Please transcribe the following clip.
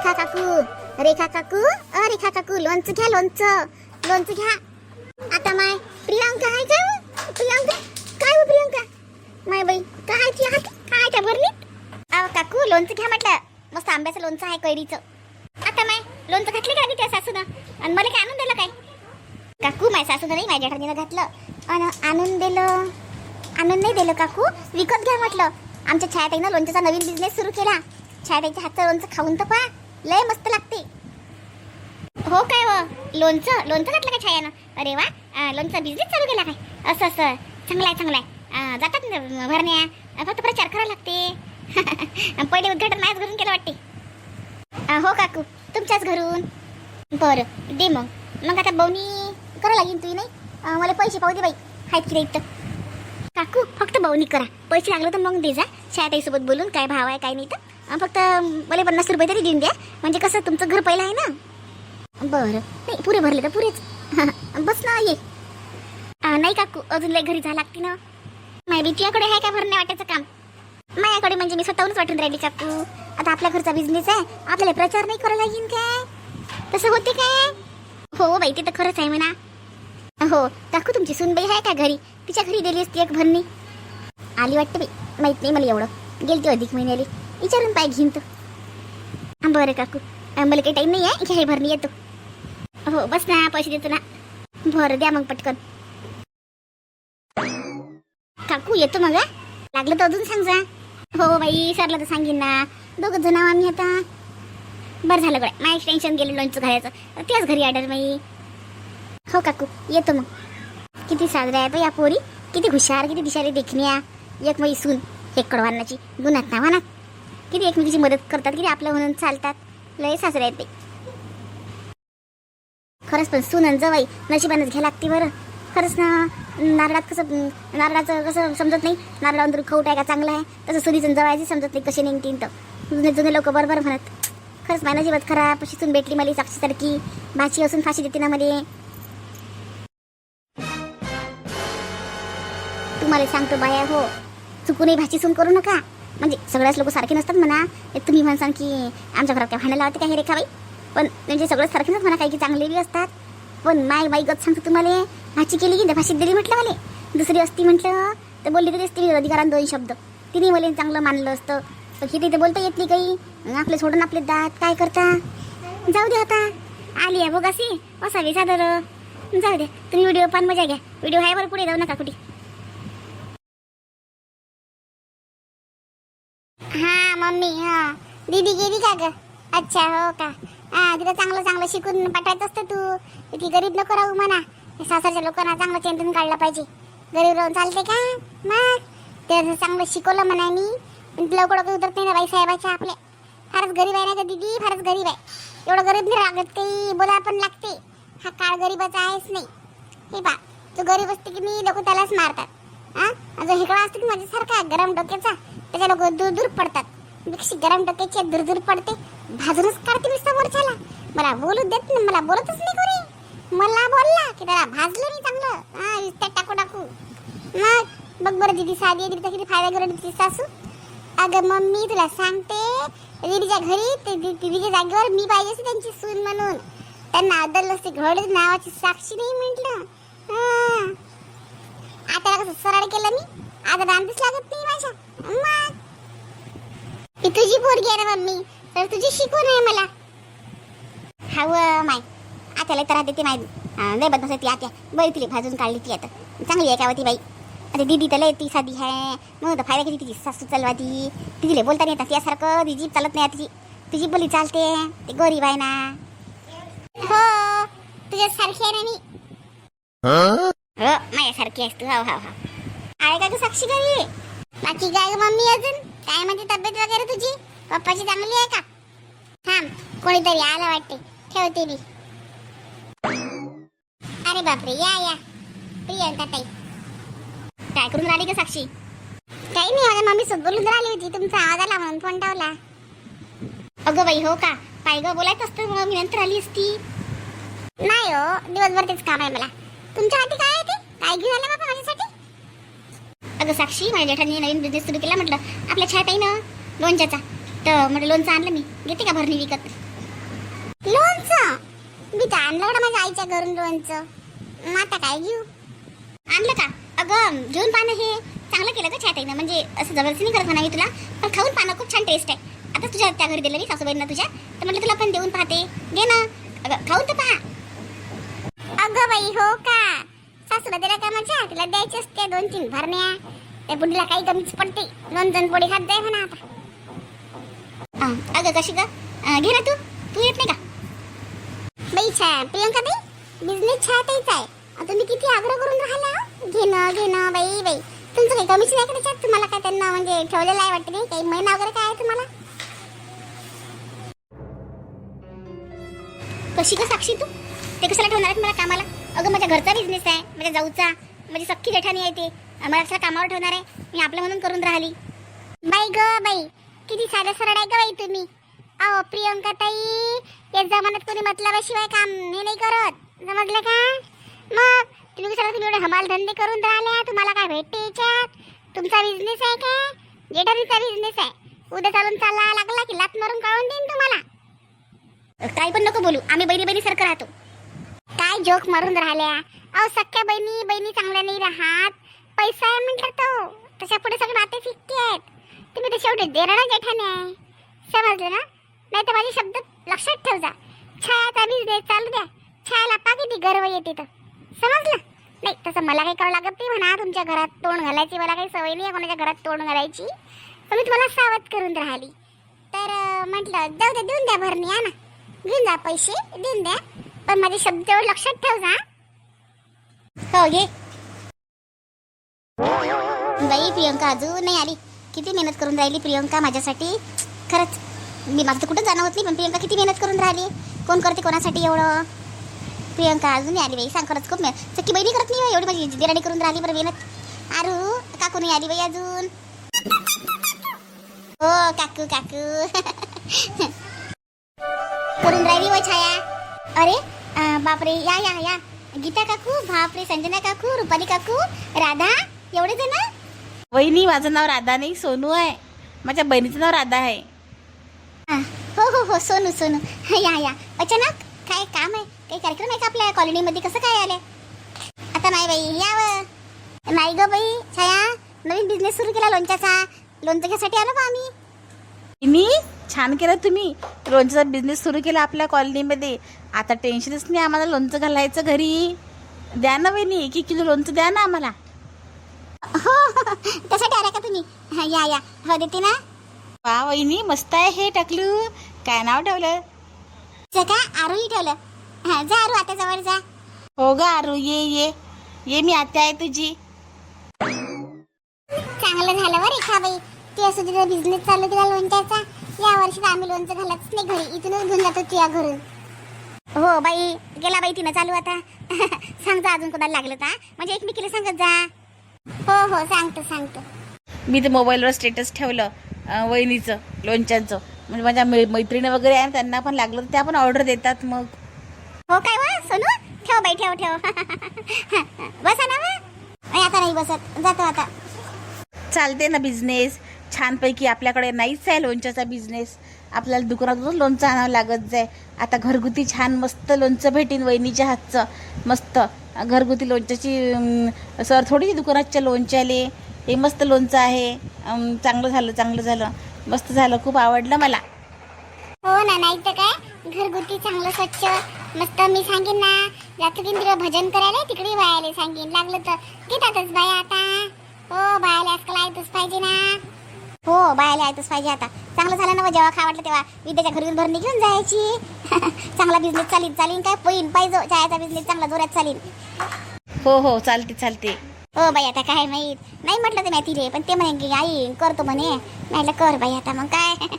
रेखा काकू, रेखा काकू, रेखा काकू, लोणचं घ्या, लोणचं घ्या. आता माय प्रियांका आहे का? प्रियांका काय हो प्रियांका? माय बाई काय ती आहे काय त्या भरलीत? अहो काकू लोणचं घ्या म्हटलं. मस्त आंब्याचं लोणचं आहे, कैरीचं. आता माय लोणचं घातले का त्या सासूनं? आणि मला काय आणून दिलं काय? काकू माझ्या सासूनं नाही, माझ्या जेठानीनं घातलं आणि आणून दिलं. आणून नाही दिलं काकू, विकत घ्या म्हटलं. आमच्या छायाताईनं लोणच्याचा नवीन बिझनेस सुरू केला. छायाताईच्या हातचं लोणचं खाऊन तर पहा, लय मस्त लागते. हो काय हो, लोणचं घातलं का छायानं? अरे वा, लोणचा बिझनेस चालू केला काय? असं चांगलं आहे. जातात ना भरण्या, फक्त प्रचार करायला लागते. पहिले उद्घाटन माझ्याच घरून केलं वाटते. हो काकू तुमच्याच घरून. बरं दे मग आता बवणी करा लागेल तुही नाही. मला पैसे पाहू दे बाई, आहेत की नाही. काकू फक्त बवणी करा, पैसे लागले तर मग दे जा. छायाताईसोबत बोलून काय भाव आहे काय नाही तर फक्त मला 50 रुपये तरी देऊन द्या. म्हणजे कसं तुमचं घर पहिलं आहे ना. बरं नाही पुरे भरले तर पुरेच. बस ना ये. नाही काकू अजून लय घरी जा लागते ना. माहिती तुझ्याकडे आहे काय भरण्या वाटायचं काम? माझ्याकडे म्हणजे मी स्वतःहूनच वाटून राहिली काकू. आता आपल्या घरचा बिझनेस आहे, आपल्याला प्रचार नाही करायला लागेल काय? तसं होते काय? हो बाई ते तर खरंच आहे म्हणा. हो काकू तुमची सुनबाई आहे का घरी? तिच्या घरी दिली असती एक भरणी. आली वाटते बाई, माहित नाही मला एवढं. गेलती अधिक महिन्याली, विचारून पाय घेईन तू. बरं काकू मला काही टाईम नाही आहे, घ्या भरणी येतो. हो बस ना, पैसे देतो ना. बरं द्या मग पटकन. काकू येतो मग. लागलं तर अजून सांग जा. हो बाई सरला तर सांगेन ना. दोघं जण आम्ही आता. बरं झालं गड्या, माझं टेन्शन गेलं लोणचं घालायचं. त्याच घरी ऑर्डर बाई. हो काकू येतो मग. किती साजऱ्या आहेत या पोरी, किती हुशार, किती दिशारी देखण्या. एक बाई सून एक कडवानाची गुणात ना म्हणा. किती एकमेकीची मदत करतात, किती आपलं म्हणून चालतात. लय सासऱ्या आहेत बाई खरंच. पण सून जवाई नशिबानच घ्या लागते बरं. खरंच ना. नारळाचं कसं समजत नाही, नारळावरून तरी खवट आहे का चांगलं आहे, तसं सुनीचं जवायची समजत नाही कसे निघतील. तर जुने लोक बरोबर म्हणत. खरंच माझ्या नशिबात खराब शिसून भेटली मला साक्षीसारखी. भाची असून फाशी देते ना मध्ये. तुम्हाला सांगतो बाया हो, चुकूनही भाची सून करू नका. म्हणजे सगळ्याच लोक सारखे नसतात म्हणा. तुम्ही म्हणसान की आमच्या घरात काय भांडायला लावते काय रेखाबाई, पण म्हणजे सगळं सारखे नसतात म्हणा. काही की चांगले बी असतात. पण माई गत सांगतो तुम्हाला, भाची केली की भाषेत दिली म्हटलं मला. दुसरी असती म्हटलं तर बोलली तरी असती अधिकारान 2 शब्द. तिने मला चांगलं मानलं असतं. पण किती ते बोलता येत नाही काही. आपले सोडून आपले दात काय करता. जाऊ दे आता, आली आहे बोगासी असावी सादर. जाऊ दे तुम्ही व्हिडिओ पान मजा घ्या. व्हिडिओ आहे बरं, पुढे जाऊ नका कुठे. हा मम्मी हा दीदी गेली का ग? अच्छा हो का. तिला चांगलं शिकून पाठवायचं असतं तू. ती गरीब नको राहू म्हणा. सासरच्या लोकांना चांगलं चेंडून काढलं पाहिजे. गरीब राहून चालते का? मग ते चांगलं शिकवलं म्हणा मी. लवकर उतरत नाही ना बाई साहेबाच्या आपल्या. फारच गरीब आहे ना का दीदी, फारच गरीब आहे. एवढं गरीब नाही लागत काही, बोला पण लागते. हा काळ गरीबाचा आहेच नाही. हे पा जो गरीब असते की नाही लोक त्यालाच मारतात. जो हिकडा असतो की माझ्यासारखा गरम डोक्याचा, त्याच्या लोक दूर पडतात. मिक्सी गरम डोक्याची दूर पडते, भाजूनच काढते मी समोरच्याला. मला बोलू देत नाही, मला बोलतच नाही कोणी. मला बोलला की त्याला भाजलं नाही चांगलं. टाकू मग बघ बरं दीदी साधी आहे, दीदीचा किती फायदा करून तिची सासू. अगं मम्मी तुला सांगते, दीदीच्या घरी दीदीच्या जागेवर मी पाहिजे असते त्यांची सून म्हणून. त्यांना अदल नसते घडच नावाची साक्षी नाही म्हटलं. आता कसं सरळ केलं मी, आता रांधीच लागत नाही माझ्या. मग ती तुझी पोरगी आहे ना मम्मी, तर तुझी शिकवण आहे मला. हवं माय आत्याला तर देते माय. लय बदमाश ती आत्या. बरी तिला भाजून काढली ती आता. चांगली आहे का ती बाई. आता दीदी तर लय ती साधी आहे. मग फायदा किती तिची सासू चालवा ती. तिला बोलता नाही येतात त्यासारखं. ती जीभ चालत नाही तिची. तुझी बोली चालते. ते गरीब आहे ना. हो तुझ्यासारखी आहे ना मी. हो माझ्यासारखी आहेस तू. हो आहे का तू साक्षी घरी? बाकी काय मम्मी अजून काय म्हणते तब्येत वगैरे तुझी? पप्पाची चांगली आहे का? थांब कोणीतरी आला वाटते, ठेवते मी. अरे बापरे, या प्रियंका ताई. काय करून राहिली का साक्षी? काही नाही, माझ्या मम्मी सोबत बोलून राहिली होती. तुमचा आवाज आला म्हणून फोन ठेवला. अगं बाई हो का. काय ग बोलायचं असतं मग मी नंतर आली असती. नाही हो दिवसभर तेच काम आहे मला. तुमच्या हाती काय आहे ते? काय घेऊन आलं बाबा माझ्यासाठी? अगं साक्षी माझ्या जेठांनी नवीन बिझनेस सुरू केला म्हटलं आपल्या छायाताईनं लोणच्याचा. तर म्हटलं लोणचं आणलं मी, घेते का भरणी विकत? मी तर आणलं होतं माझ्या आईच्या घरून लोणचं. मग आता काय घेऊ? आणलं का? अगं घेऊन पाहणं, हे चांगलं केलं का छाताईनं, म्हणजे असं जबरदस्ती नाही करत म्हणा मी तुला, पण खाऊन पाहणं खूप छान टेस्ट आहे. आता तुझ्या त्या घरी दिलं मी सासूबाईंना तुझ्या, तर म्हटलं तुला पण देऊन पाहते, घे ना. अगं खाऊन तर पहा. अगं बाई हो का? सासूला दिला का माझ्या, तिला द्यायची असते 2-3 भरण्या. त्या बुडीला काही कमीच पडते, 2 जण पोळी खात जाय म्हणा आता. अगं कशी ग? घे ना तू येत नाही का? बाई प्रियंका बाई, बिझनेस छाताईच आहे. तुम्ही किती आग्रह करून राहिला, घेणं बाई बाई. तुमचं काही कमिशन आहे का त्याच्यात? तुम्हाला काय त्यांना म्हणजे ठेवलेलं आहे वाटतं नाही, काही महिना वगैरे काय आहे तुम्हाला? कशी का साक्षी तू ते कशाला ठेवणार आहेत मला कामाला? अगं माझ्या घरचा बिझनेस आहे, माझ्या जाऊचा, माझी सख्खी जेठाणी आहे, ते मला कशाला कामावर ठेवणार आहे? मी आपलं म्हणून करून राहिली. बाई ग बाई, किती साधं सरळ आहे ग बाई तुम्ही. अहो प्रियंका ताई, या जमान्यात कोणी मतलबाशिवाय काम हे नाही करत, समजलं का? मग तुम्ही विचारा, तुम्ही एवढे हमाल धंदे करून राहिल्या, तुम्हाला काय भेटते याच्यात? तुमचा बिझनेस आहे का? जेठानीचा बिझनेस आहे. उद्या चालून चालला लागला की लात मारून काढून देईन तुम्हाला. काही पण नको बोलू, आम्ही बहिणी सारखं राहतो. काय जोक मारून राहिल्या? अहो सख्या बहिणी चांगल्या नाही राहत. पैसा आहे म्हटलं तो, तशा पुढे सगळे नाते फिक्के आहेत. तुम्ही तर शेवटी देणारा जेठाने आहे, समजलं ना? नाही तर माझे शब्द लक्षात ठेव जा. छायाचा बिझनेस चालू द्या, छायाला पा किती गर्व येते तर, समजलं? नाही तसं मला काही करावं लागत नाही म्हणा. तुमच्या घरात तोंड घालायची मला काही सवय नाही आहे, कोणाच्या घरात तोंड घालायची. तर मी तुम्हाला सावध करून राहिली. तर म्हटलं जाऊ द्या, देऊन द्या भरणी, या ना, घेऊन जा पैसे, देऊन द्या, पण माझे शब्द लक्षात ठेव जा. हो घे. बाई प्रियंका अजून नाही आली. किती मेहनत करून राहिली प्रियंका माझ्यासाठी. खरंच मी माझं तर कुठं जाणं होत नाही, पण प्रियंका किती मेहनत करून राहिली. कोण करते कोणासाठी एवढं? प्रियंका अजून नाही आली बाई. सांग खरंच खूप मेहनत. सख्खी बहिणी करत नाही एवढी, माझी दिराणी करून राहिली बरं मेहनत. आरू काकू नाही आली बाई अजून. हो काकू करून राहिली व छाया. अरे बापरे, या या या गीता काकू, बापरे संजना काकू, रुपाली काकू, राधा, एवढे जण. वहिनी माझं नाव राधा नाही, सोनू आहे. माझ्या बहिणीचं नाव राधा आहे. हो सोनू या. अचानक काय काम आहे, काही कार्यक्रम आहे का आपल्या कॉलनीमध्ये? कसं काय आले? आता नाही बाई, यावं नाही ग बाई. छाया नवीन बिझनेस सुरू केला लोणच्याचा, लोणचं घ्यासाठी आलो बा आम्ही. वहिनी छान केलं तुम्ही, लोणच्याचा बिझनेस सुरू केला आपल्या कॉलनीमध्ये. आता टेन्शनच नाही आम्हाला लोणचं घालायचं घरी. द्या ना वहिनी, 1 किलो लोणचं द्या ना आम्हाला. हो त्यासाठी आला का तुम्ही? या हो देते ना. वा वहिनी मस्त आहे हे टकलू. काय नाव ठेवलं? का आरूही ठेवलं. जा आरू आता जवळ जा. हो ग आरू, ये मी आत्या आहे तुझी. चांगलं झालं बरं रेखाबाई, ते असं तिथं बिझनेस चालू केला लोणच्याचा. या वर्षी आम्ही लोणचं घालतच नाही घरी, इथूनच घेऊन जातो तुझ्या घरून. हो बाई, गेला बाई तिनं चालू आता. सांग जा अजून कोणाला लागलं का, म्हणजे एकमेकीला सांगत जा. हो सांगतो. मी तर मोबाईलवर स्टेटस ठेवलं वहिनीचं लोणच्यांचं, म्हणजे माझ्या मैत्रिणी वगैरे आहे त्यांना पण लागलं तर त्या पण ऑर्डर देतात. मग हो काय वा सोनू, ठेव बाई ठेव. बसा ना वा. आता नाही बसत, जातो आता. चालते ना बिझनेस छानपैकी. आपल्याकडे नाहीच आहे लोणच्याचा बिझनेस, आपल्याला दुकानातून लोणचं आणावं लागत जाय. आता घरगुती छान मस्त लोणचं भेटीन वहिनीच्या हातचं. मस्त घरगुती लोणच्याची सर थोडी दुकानाच्या लोणच्याले. हे मस्त लोणचं आहे. चांगलं झालं मस्त झालं, खूप आवडलं मला. हो ना, नाही तर काय, घरगुती चांगलं स्वच्छ मस्त. मी सांगेन ना, जातो की तिकडे भजन करायला, तिकडे बायाला सांगेन, लागलं तर घेतातच बाया आता. हो बायाला आजकाल ऐकतच पाहिजे ना. हो बायाला ऐकतच पाहिजे आता. चांगलं झालं ना, जेव्हा खा वाटलं तेव्हा विद्याच्या घरून भरणी घेऊन जायची. चांगला बिझनेस चालीन काय पाहिजे, चायाचा बिझनेस चांगला जोरात चालीन. हो चालते. हो बाई आता काय माहीत, नाही म्हटलं तर माहिती रे, पण ते म्हणे की आई करतो म्हणे, नाही कर बाई आता मग काय.